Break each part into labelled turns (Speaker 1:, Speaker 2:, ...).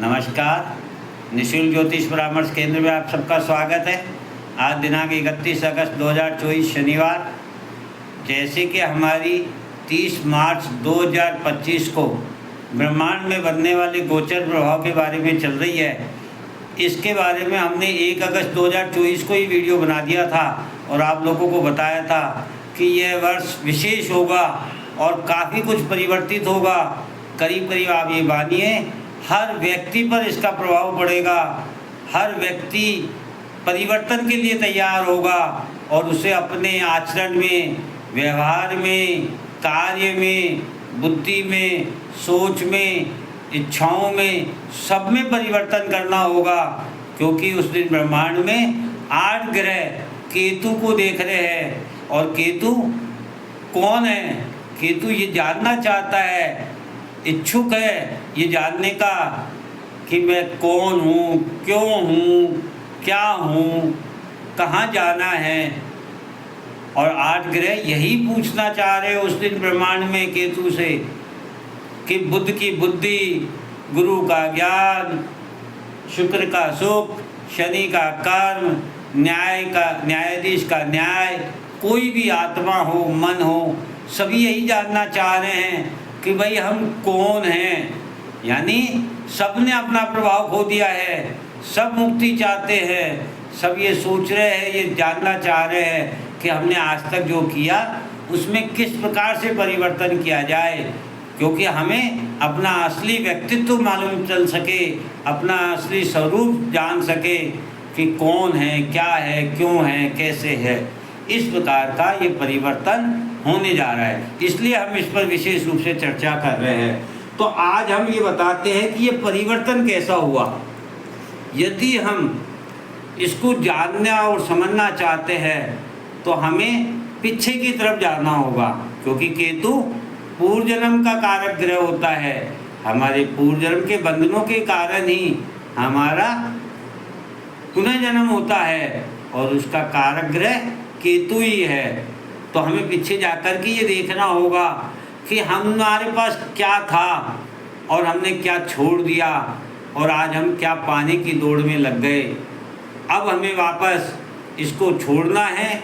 Speaker 1: नमस्कार। निःशुल्क ज्योतिष परामर्श केंद्र में आप सबका स्वागत है। आज दिनांक 31 अगस्त 2024 शनिवार, जैसे कि हमारी 30 मार्च 2025 को ब्रह्मांड में बनने वाले गोचर प्रभाव के बारे में चल रही है, इसके बारे में हमने 1 अगस्त 2024 को ही वीडियो बना दिया था और आप लोगों को बताया था कि यह वर्ष विशेष होगा और काफ़ी कुछ परिवर्तित होगा। करीब करीब आप ये मानिए हर व्यक्ति पर इसका प्रभाव पड़ेगा, हर व्यक्ति परिवर्तन के लिए तैयार होगा और उसे अपने आचरण में, व्यवहार में, कार्य में, बुद्धि में, सोच में, इच्छाओं में, सब में परिवर्तन करना होगा। क्योंकि उस दिन ब्रह्मांड में 8 ग्रह केतु को देख रहे हैं। और केतु कौन है? केतु ये जानना चाहता है, इच्छुक है ये जानने का कि मैं कौन हूँ, क्यों हूँ, क्या हूँ, कहाँ जाना है। और 8 ग्रह यही पूछना चाह रहे हैं उस दिन ब्रह्मांड में केतु से कि बुध की बुद्धि, गुरु का ज्ञान, शुक्र का सुख, शनि का कर्म, न्यायाधीश का न्याय, कोई भी आत्मा हो, मन हो, सभी यही जानना चाह रहे हैं कि भाई हम कौन हैं। यानी सब ने अपना प्रभाव खो दिया है, सब मुक्ति चाहते हैं, सब ये सोच रहे हैं, ये जानना चाह रहे हैं कि हमने आज तक जो किया उसमें किस प्रकार से परिवर्तन किया जाए। क्योंकि हमें अपना असली व्यक्तित्व मालूम चल सके, अपना असली स्वरूप जान सके कि कौन है, क्या है, क्यों है, कैसे है। इस प्रकार का ये परिवर्तन होने जा रहा है, इसलिए हम इस पर विशेष रूप से चर्चा कर रहे हैं। तो आज हम ये बताते हैं कि ये परिवर्तन कैसा हुआ। यदि हम इसको जानना और समझना चाहते हैं तो हमें पीछे की तरफ जाना होगा। क्योंकि केतु पूर्व जन्म का कारक ग्रह होता है। हमारे पूर्व जन्म के बंधनों के कारण ही हमारा पुनर्जन्म होता है और उसका कारक ग्रह केतु ही है। तो हमें पीछे जाकर के ये देखना होगा कि हमारे पास क्या था और हमने क्या छोड़ दिया और आज हम क्या पाने की दौड़ में लग गए। अब हमें वापस इसको छोड़ना है,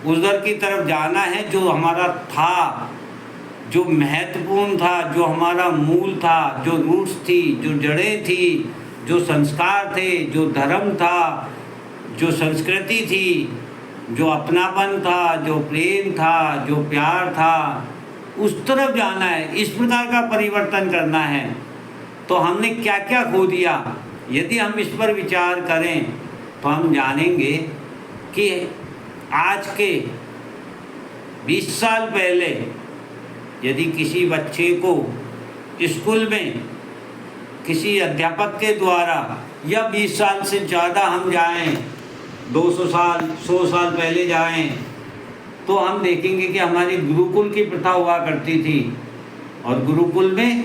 Speaker 1: उधर की तरफ जाना है जो हमारा था, जो महत्वपूर्ण था, जो हमारा मूल था, जो रूट्स थी, जो जड़ें थी, जो संस्कार थे, जो धर्म था, जो संस्कृति थी, जो अपनापन था, जो प्रेम था, जो प्यार था, उस तरफ जाना है। इस प्रकार का परिवर्तन करना है। तो हमने क्या क्या खो दिया, यदि हम इस पर विचार करें तो हम जानेंगे कि आज के 20 साल पहले यदि किसी बच्चे को स्कूल में किसी अध्यापक के द्वारा, या 20 साल से ज़्यादा हम जाएं, 200 साल 100 साल पहले जाएं, तो हम देखेंगे कि हमारी गुरुकुल की प्रथा हुआ करती थी। और गुरुकुल में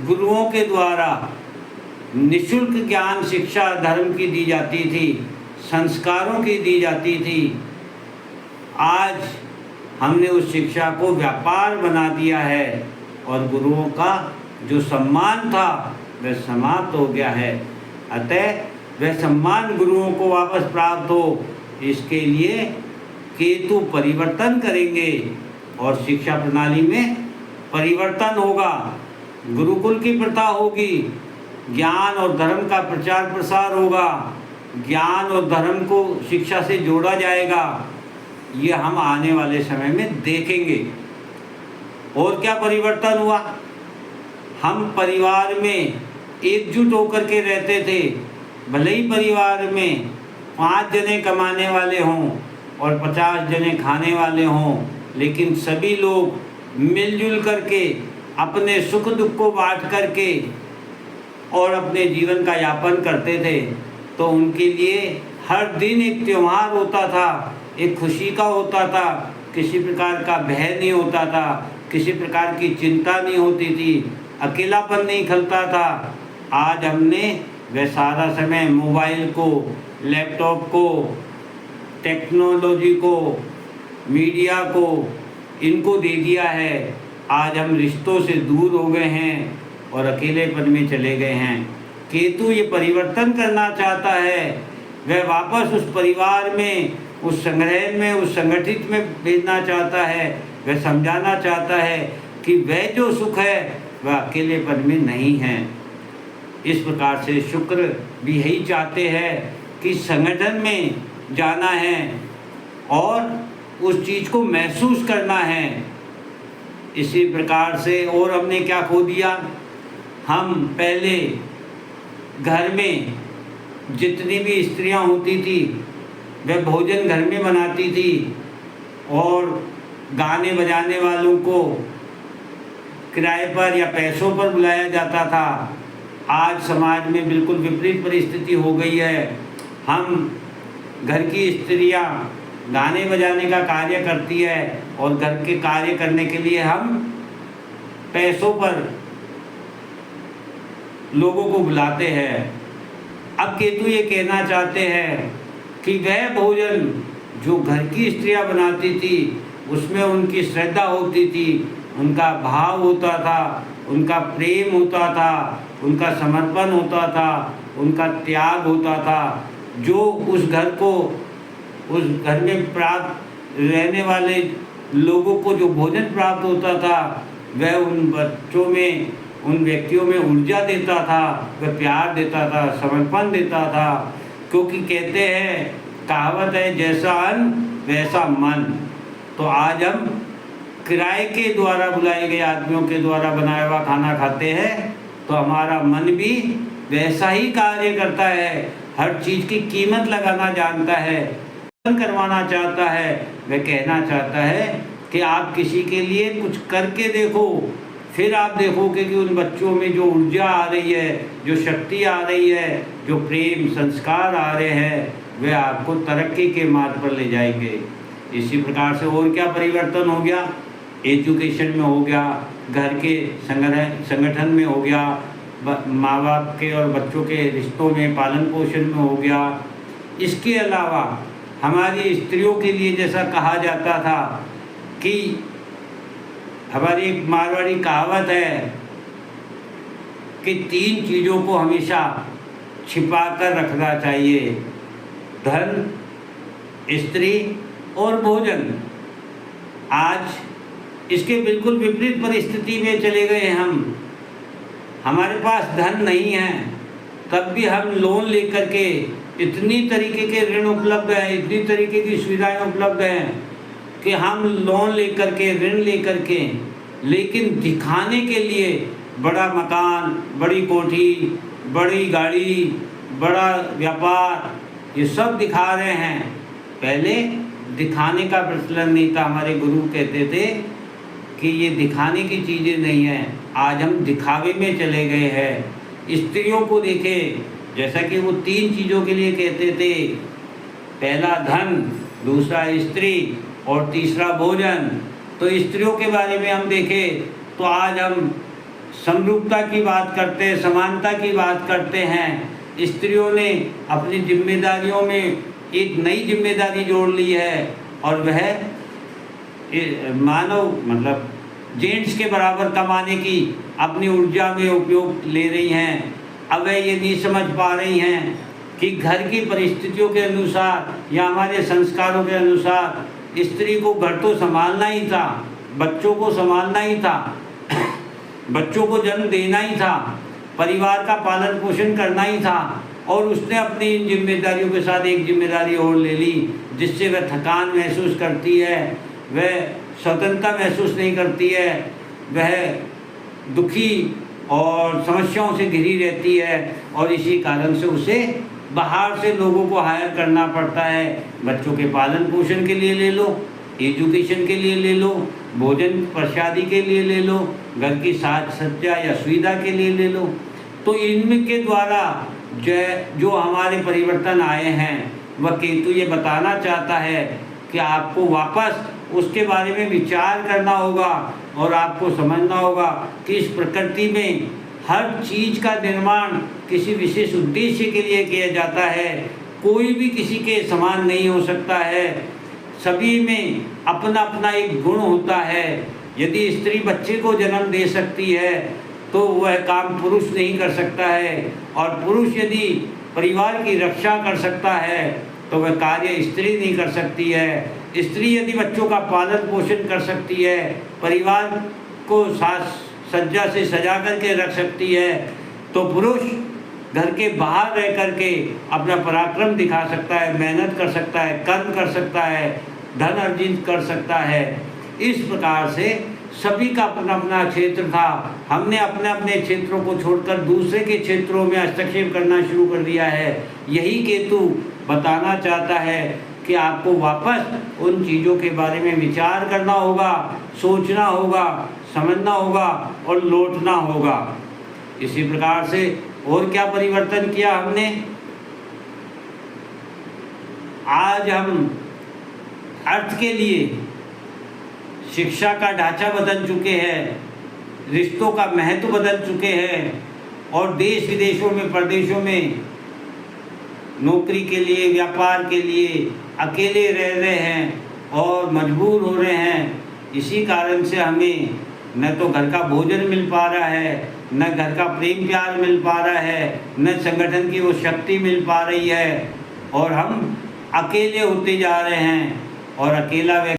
Speaker 1: गुरुओं के द्वारा निःशुल्क ज्ञान शिक्षा धर्म की दी जाती थी, संस्कारों की दी जाती थी। आज हमने उस शिक्षा को व्यापार बना दिया है और गुरुओं का जो सम्मान था वह समाप्त हो गया है। अतः वह सम्मान गुरुओं को वापस प्राप्त हो, इसके लिए केतु परिवर्तन करेंगे और शिक्षा प्रणाली में परिवर्तन होगा। गुरुकुल की प्रथा होगी, ज्ञान और धर्म का प्रचार प्रसार होगा, ज्ञान और धर्म को शिक्षा से जोड़ा जाएगा। ये हम आने वाले समय में देखेंगे। और क्या परिवर्तन हुआ? हम परिवार में एकजुट होकर के रहते थे। भले ही परिवार में 5 जने कमाने वाले हों और 50 जने खाने वाले हों, लेकिन सभी लोग मिलजुल करके अपने सुख दुख को बांट करके और अपने जीवन का यापन करते थे। तो उनके लिए हर दिन एक त्यौहार होता था, एक खुशी का होता था, किसी प्रकार का भय नहीं होता था, किसी प्रकार की चिंता नहीं होती थी, अकेलापन नहीं खलता था। आज हमने वह सारा समय मोबाइल को, लैपटॉप को, टेक्नोलॉजी को, मीडिया को, इनको दे दिया है। आज हम रिश्तों से दूर हो गए हैं और अकेलेपन में चले गए हैं। केतु ये परिवर्तन करना चाहता है, वह वापस उस परिवार में, उस संग्रह में, उस संगठित में भेजना चाहता है। वह समझाना चाहता है कि वह जो सुख है वह अकेलेपन में नहीं है। इस प्रकार से शुक्र भी यही चाहते हैं कि संगठन में जाना है और उस चीज़ को महसूस करना है। इसी प्रकार से और हमने क्या खो दिया, हम पहले घर में जितनी भी स्त्रियां होती थी वह भोजन घर में बनाती थी और गाने बजाने वालों को किराए पर या पैसों पर बुलाया जाता था। आज समाज में बिल्कुल विपरीत परिस्थिति हो गई है। हम घर की स्त्रियां गाने बजाने का कार्य करती है और घर के कार्य करने के लिए हम पैसों पर लोगों को बुलाते हैं। अब केतु ये कहना चाहते हैं कि वह भोजन जो घर की स्त्रियां बनाती थी उसमें उनकी श्रद्धा होती थी, उनका भाव होता था, उनका प्रेम होता था, उनका समर्पण होता था, उनका त्याग होता था, जो उस घर को, उस घर में प्राप्त रहने वाले लोगों को जो भोजन प्राप्त होता था वह उन बच्चों में, उन व्यक्तियों में ऊर्जा देता था, वह प्यार देता था, समर्पण देता था। क्योंकि कहते हैं, कहावत है, जैसा अन्न वैसा मन। तो आज हम किराए के द्वारा बुलाए गए आदमियों के द्वारा बनाया हुआ खाना खाते हैं तो हमारा मन भी वैसा ही कार्य करता है, हर चीज़ की कीमत लगाना जानता है, करवाना चाहता है। वह कहना चाहता है कि आप किसी के लिए कुछ करके देखो, फिर आप देखोगे कि उन बच्चों में जो ऊर्जा आ रही है, जो शक्ति आ रही है, जो प्रेम संस्कार आ रहे हैं, वे आपको तरक्की के मार्ग पर ले जाएंगे। इसी प्रकार से और क्या परिवर्तन हो गया, एजुकेशन में हो गया, घर के संगठन में हो गया, माँ बाप के और बच्चों के रिश्तों में, पालन पोषण में हो गया। इसके अलावा हमारी स्त्रियों के लिए जैसा कहा जाता था कि हमारी एक मारवाड़ी कहावत है कि 3 चीज़ों को हमेशा छिपा कर रखना चाहिए, धन, स्त्री और भोजन। आज इसके बिल्कुल विपरीत परिस्थिति में चले गए हम। हमारे पास धन नहीं है तब भी हम लोन लेकर के, इतनी तरीके के ऋण उपलब्ध हैं, इतनी तरीके की सुविधाएं उपलब्ध हैं कि हम लोन लेकर के, ऋण लेकर के, लेकिन दिखाने के लिए बड़ा मकान, बड़ी कोठी, बड़ी गाड़ी, बड़ा व्यापार, ये सब दिखा रहे हैं। पहले दिखाने का प्रचलन नहीं था। हमारे गुरु कहते थे कि ये दिखाने की चीज़ें नहीं हैं, आज हम दिखावे में चले गए हैं। स्त्रियों को देखें, जैसा कि वो 3 चीज़ों के लिए कहते थे, पहला धन, दूसरा स्त्री और तीसरा भोजन। तो स्त्रियों के बारे में हम देखें तो आज हम समरूपता की बात करते हैं, समानता की बात करते हैं। स्त्रियों ने अपनी जिम्मेदारियों में एक नई जिम्मेदारी जोड़ ली है और वह मानव मतलब जेंट्स के बराबर कमाने की अपनी ऊर्जा में उपयोग ले रही हैं। अब वह ये नहीं समझ पा रही हैं कि घर की परिस्थितियों के अनुसार या हमारे संस्कारों के अनुसार स्त्री को घर तो संभालना ही था, बच्चों को संभालना ही था, बच्चों को जन्म देना ही था, परिवार का पालन पोषण करना ही था। और उसने अपनी इन जिम्मेदारियों के साथ एक जिम्मेदारी और ले ली, जिससे वह थकान महसूस करती है, वह स्वतंत्रता महसूस नहीं करती है, वह दुखी और समस्याओं से घिरी रहती है। और इसी कारण से उसे बाहर से लोगों को हायर करना पड़ता है। बच्चों के पालन पोषण के लिए ले लो, एजुकेशन के लिए ले लो, भोजन प्रसादी के लिए ले लो, घर की साज सज्जा या सुविधा के लिए ले लो। तो इनके द्वारा जो हमारे परिवर्तन आए हैं वह केतु ये बताना चाहता है कि आपको वापस उसके बारे में विचार करना होगा और आपको समझना होगा कि इस प्रकृति में हर चीज़ का निर्माण किसी विशेष उद्देश्य के लिए किया जाता है। कोई भी किसी के समान नहीं हो सकता है, सभी में अपना अपना एक गुण होता है। यदि स्त्री बच्चे को जन्म दे सकती है तो वह काम पुरुष नहीं कर सकता है, और पुरुष यदि परिवार की रक्षा कर सकता है तो वह कार्य स्त्री नहीं कर सकती है। स्त्री यदि बच्चों का पालन पोषण कर सकती है, परिवार को साज सज्जा से सजा करके रख सकती है, तो पुरुष घर के बाहर रह करके अपना पराक्रम दिखा सकता है, मेहनत कर सकता है, कर्म कर सकता है, धन अर्जित कर सकता है। इस प्रकार से सभी का अपना अपना क्षेत्र था। हमने अपने अपने क्षेत्रों को छोड़कर दूसरे के क्षेत्रों में हस्तक्षेप करना शुरू कर दिया है। यही केतु बताना चाहता है कि आपको वापस उन चीज़ों के बारे में विचार करना होगा, सोचना होगा, समझना होगा और लौटना होगा। इसी प्रकार से और क्या परिवर्तन किया हमने? आज हम अर्थ के लिए शिक्षा का ढांचा बदल चुके हैं, रिश्तों का महत्व बदल चुके हैं, और देश विदेशों में, प्रदेशों में नौकरी के लिए, व्यापार के लिए अकेले रह रहे हैं और मजबूर हो रहे हैं। इसी कारण से हमें न तो घर का भोजन मिल पा रहा है, न घर का प्रेम प्यार मिल पा रहा है, न संगठन की वो शक्ति मिल पा रही है, और हम अकेले होते जा रहे हैं। और अकेला व्यक्ति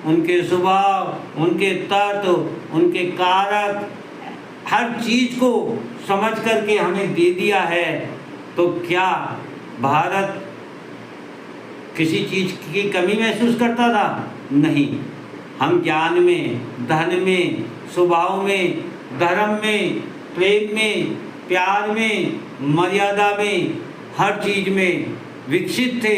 Speaker 1: उनके स्वभाव, उनके तत्व, उनके कारक, हर चीज को समझ करके हमें दे दिया है, तो क्या भारत किसी चीज की कमी महसूस करता था? नहीं। हम ज्ञान में, धन में, स्वभाव में, धर्म में, प्रेम में, प्यार में, मर्यादा में, हर चीज में विकसित थे,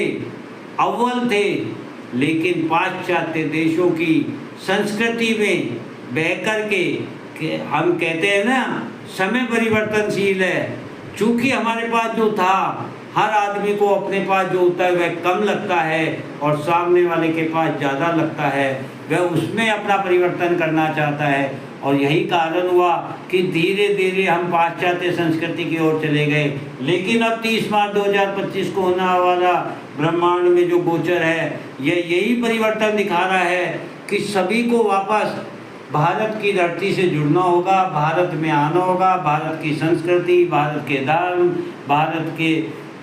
Speaker 1: अव्वल थे। लेकिन पाश्चात्य देशों की संस्कृति में बह कर के हम कहते हैं ना, समय परिवर्तनशील है। चूँकि हमारे पास जो था, हर आदमी को अपने पास जो होता है वह कम लगता है और सामने वाले के पास ज़्यादा लगता है, वह उसमें अपना परिवर्तन करना चाहता है। और यही कारण हुआ कि धीरे धीरे हम पाश्चात्य संस्कृति की ओर चले गए। लेकिन अब 30 मार्च 2025 को होने वाला ब्रह्मांड में जो गोचर है, यह यही परिवर्तन दिखा रहा है कि सभी को वापस भारत की धरती से जुड़ना होगा, भारत में आना होगा, भारत की संस्कृति, भारत के धर्म, भारत के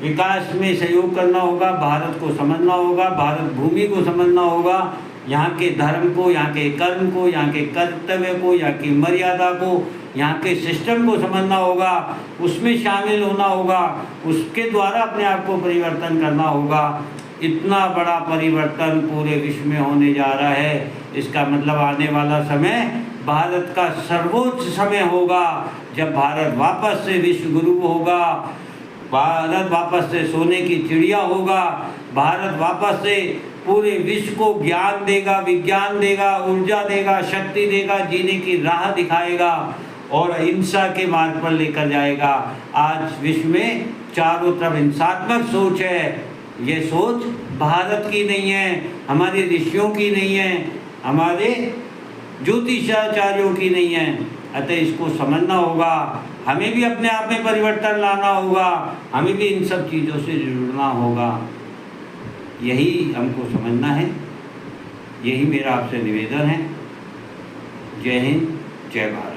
Speaker 1: विकास में सहयोग करना होगा, भारत को समझना होगा, भारत भूमि को समझना होगा, यहाँ के धर्म को, यहाँ के कर्म को, यहाँ के कर्तव्य को, यहाँ की मर्यादा को, यहाँ के सिस्टम को समझना होगा, उसमें शामिल होना होगा, उसके द्वारा अपने आप को परिवर्तन करना होगा। इतना बड़ा परिवर्तन पूरे विश्व में होने जा रहा है, इसका मतलब आने वाला समय भारत का सर्वोच्च समय होगा, जब भारत वापस से विश्व गुरु होगा, भारत वापस से सोने की चिड़िया होगा, भारत वापस से पूरे विश्व को ज्ञान देगा, विज्ञान देगा, ऊर्जा देगा, शक्ति देगा, जीने की राह दिखाएगा और अहिंसा के मार्ग पर लेकर जाएगा। आज विश्व में चारों तरफ हिंसात्मक सोच है, ये सोच भारत की नहीं है, हमारे ऋषियों की नहीं है, हमारे ज्योतिषाचार्यों की नहीं है। अतः इसको समझना होगा, हमें भी अपने आप में परिवर्तन लाना होगा, हमें भी इन सब चीज़ों से जुड़ना होगा। यही हमको समझना है, यही मेरा आपसे निवेदन है। जय हिंद, जय भारत।